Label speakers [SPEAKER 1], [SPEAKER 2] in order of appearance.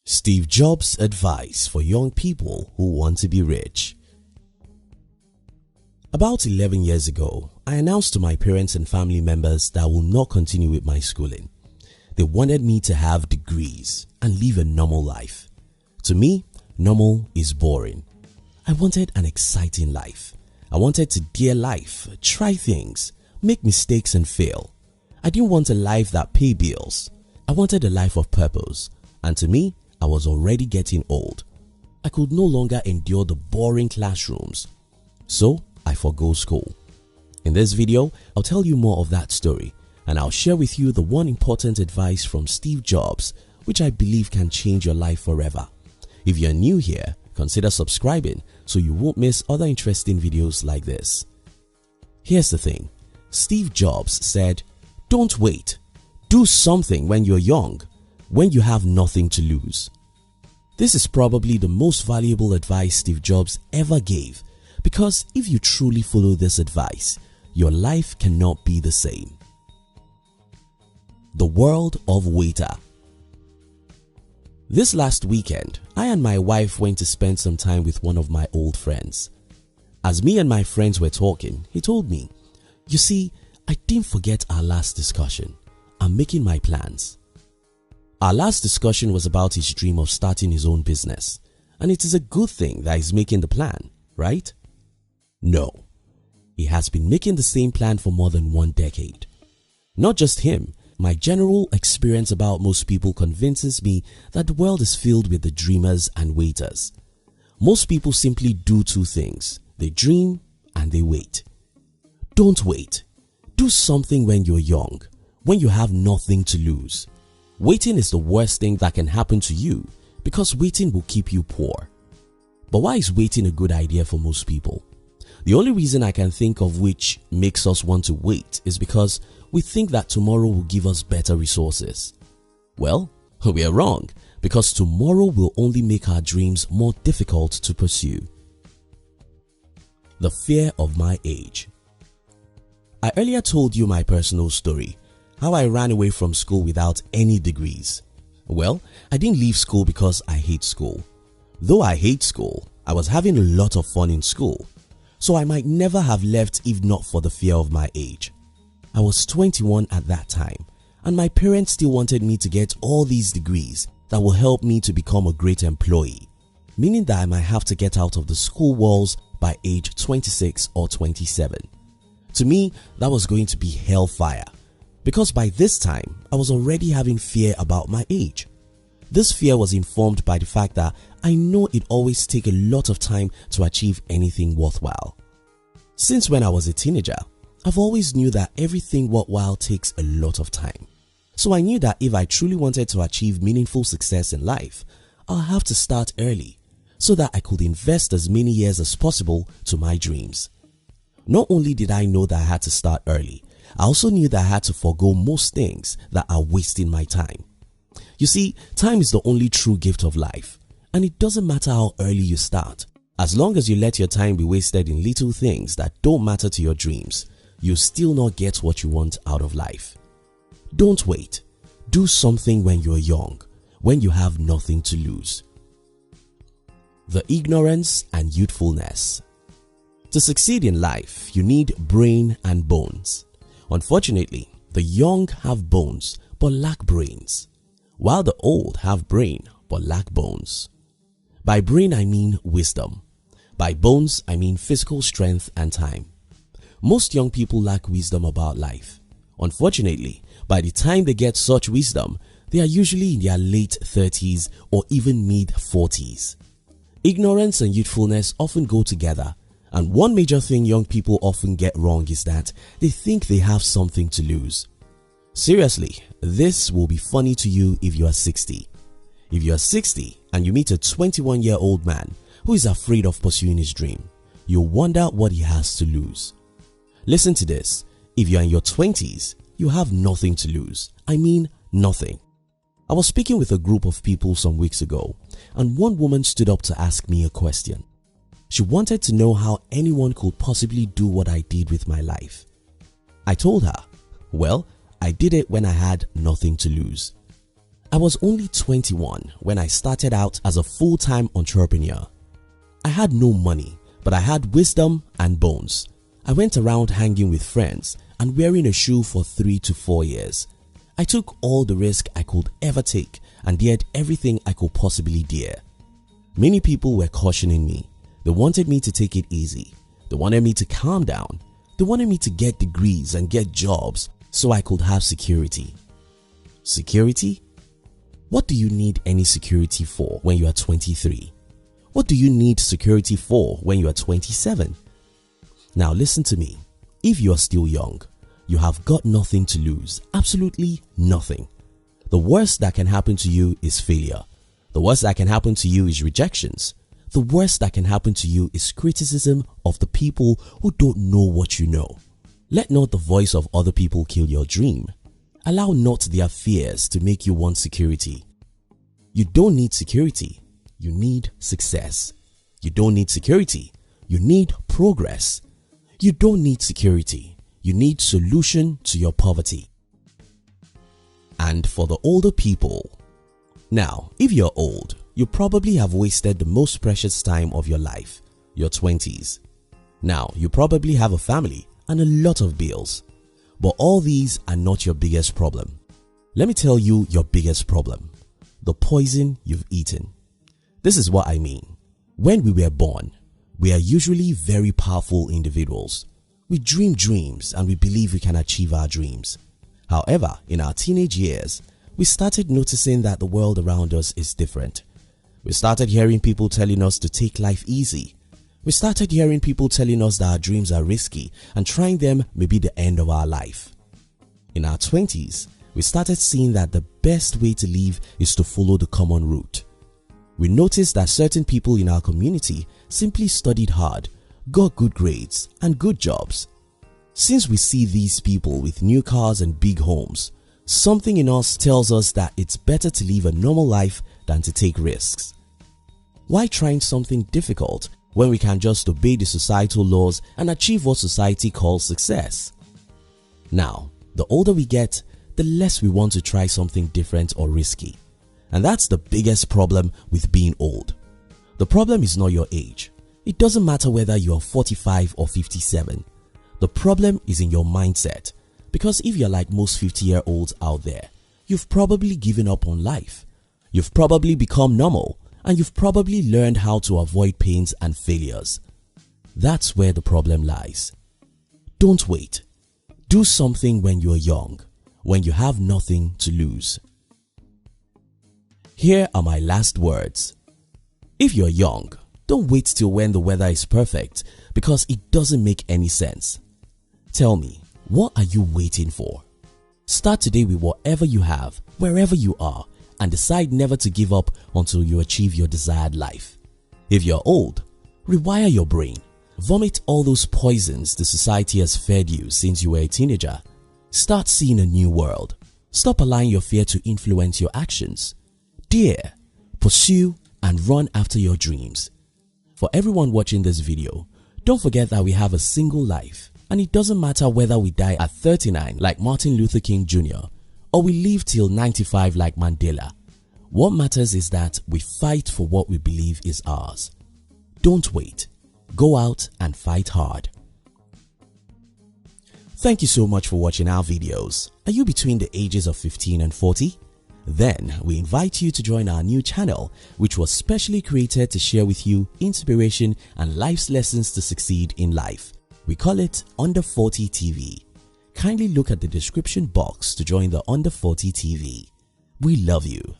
[SPEAKER 1] Steve Jobs' advice for young people who want to be rich. About 11 years ago, I announced to my parents and family members that I will not continue with my schooling. They wanted me to have degrees and live a normal life. To me, normal is boring. I wanted an exciting life. I wanted to dare life, try things, make mistakes and fail. I didn't want a life that paid bills. I wanted a life of purpose, and to me, I was already getting old. I could no longer endure the boring classrooms. So I forgo school. In this video, I'll tell you more of that story, and I'll share with you the one important advice from Steve Jobs which I believe can change your life forever. If you're new here, consider subscribing so you won't miss other interesting videos like this. Here's the thing. Steve Jobs said, "Don't wait. Do something when you're young, when you have nothing to lose." This is probably the most valuable advice Steve Jobs ever gave, because if you truly follow this advice, your life cannot be the same. The world of waiter. This last weekend, I and my wife went to spend some time with one of my old friends. As me and my friends were talking, he told me, "You see, I didn't forget our last discussion. I'm making my plans." Our last discussion was about his dream of starting his own business, and it is a good thing that he's making the plan, right? No, he has been making the same plan for more than 1 decade. Not just him, my general experience about most people convinces me that the world is filled with the dreamers and waiters. Most people simply do two things: they dream and they wait. Don't wait. Do something when you're young, when you have nothing to lose. Waiting is the worst thing that can happen to you, because waiting will keep you poor. But why is waiting a good idea for most people? The only reason I can think of which makes us want to wait is because we think that tomorrow will give us better resources. Well, we are wrong, because tomorrow will only make our dreams more difficult to pursue. The fear of my age. I earlier told you my personal story, how I ran away from school without any degrees. Well, I didn't leave school because I hate school. Though I hate school, I was having a lot of fun in school, so I might never have left if not for the fear of my age. I was 21 at that time, and my parents still wanted me to get all these degrees that will help me to become a great employee, meaning that I might have to get out of the school walls by age 26 or 27. To me, that was going to be hellfire, because by this time, I was already having fear about my age. This fear was informed by the fact that I know it always takes a lot of time to achieve anything worthwhile. Since when I was a teenager, I've always knew that everything worthwhile takes a lot of time. So I knew that if I truly wanted to achieve meaningful success in life, I'll have to start early so that I could invest as many years as possible to my dreams. Not only did I know that I had to start early, I also knew that I had to forego most things that are wasting my time. You see, time is the only true gift of life, and it doesn't matter how early you start. As long as you let your time be wasted in little things that don't matter to your dreams, you'll still not get what you want out of life. Don't wait. Do something when you're young, when you have nothing to lose. The ignorance and youthfulness. To succeed in life, you need brain and bones. Unfortunately, the young have bones but lack brains, while the old have brain but lack bones. By brain I mean wisdom. By bones I mean physical strength and time. Most young people lack wisdom about life. Unfortunately, by the time they get such wisdom, they are usually in their late 30s or even mid-40s. Ignorance and youthfulness often go together, and one major thing young people often get wrong is that they think they have something to lose. Seriously, this will be funny to you if you are 60. If you are 60 and you meet a 21-year-old man who is afraid of pursuing his dream, you'll wonder what he has to lose. Listen to this. If you are in your 20s, you have nothing to lose. I mean nothing. I was speaking with a group of people some weeks ago, and one woman stood up to ask me a question. She wanted to know how anyone could possibly do what I did with my life. I told her, well, I did it when I had nothing to lose. I was only 21 when I started out as a full-time entrepreneur. I had no money, but I had wisdom and bones. I went around hanging with friends and wearing a shoe for 3 to 4 years. I took all the risk I could ever take and dared everything I could possibly dare. Many people were cautioning me. They wanted me to take it easy. They wanted me to calm down. They wanted me to get degrees and get jobs so I could have security. Security? What do you need any security for when you are 23? What do you need security for when you are 27? Now listen to me. If you are still young, you have got nothing to lose, absolutely nothing. The worst that can happen to you is failure. The worst that can happen to you is rejections. The worst that can happen to you is criticism of the people who don't know what you know. Let not the voice of other people kill your dream. Allow not their fears to make you want security. You don't need security. You need success. You don't need security. You need progress. You don't need security. You need solution to your poverty. And for the older people, now, if you're old, you probably have wasted the most precious time of your life, your 20s. Now, you probably have a family and a lot of bills. But all these are not your biggest problem. Let me tell you your biggest problem. The poison you've eaten. This is what I mean. When we were born, we are usually very powerful individuals. We dream dreams and we believe we can achieve our dreams. However, in our teenage years, we started noticing that the world around us is different. We started hearing people telling us to take life easy. We started hearing people telling us that our dreams are risky and trying them may be the end of our life. In our 20s, we started seeing that the best way to live is to follow the common route. We noticed that certain people in our community simply studied hard, got good grades and good jobs. Since we see these people with new cars and big homes, something in us tells us that it's better to live a normal life than to take risks. Why trying something difficult when we can just obey the societal laws and achieve what society calls success? Now, the older we get, the less we want to try something different or risky. And that's the biggest problem with being old. The problem is not your age. It doesn't matter whether you are 45 or 57. The problem is in your mindset. Because if you're like most 50-year-olds out there, you've probably given up on life. You've probably become normal and you've probably learned how to avoid pains and failures. That's where the problem lies. Don't wait. Do something when you're young, when you have nothing to lose. Here are my last words. If you're young, don't wait till when the weather is perfect because it doesn't make any sense. Tell me, what are you waiting for? Start today with whatever you have, wherever you are, and decide never to give up until you achieve your desired life. If you're old, rewire your brain. Vomit all those poisons the society has fed you since you were a teenager. Start seeing a new world. Stop allowing your fear to influence your actions. Dare, pursue, and run after your dreams. For everyone watching this video, don't forget that we have a single life. And it doesn't matter whether we die at 39 like Martin Luther King Jr. or we live till 95 like Mandela. What matters is that we fight for what we believe is ours. Don't wait. Go out and fight hard. Thank you so much for watching our videos. Are you between the ages of 15 and 40? Then we invite you to join our new channel, which was specially created to share with you inspiration and life's lessons to succeed in life. We call it Under 40 TV. Kindly look at the description box to join the Under 40 TV. We love you.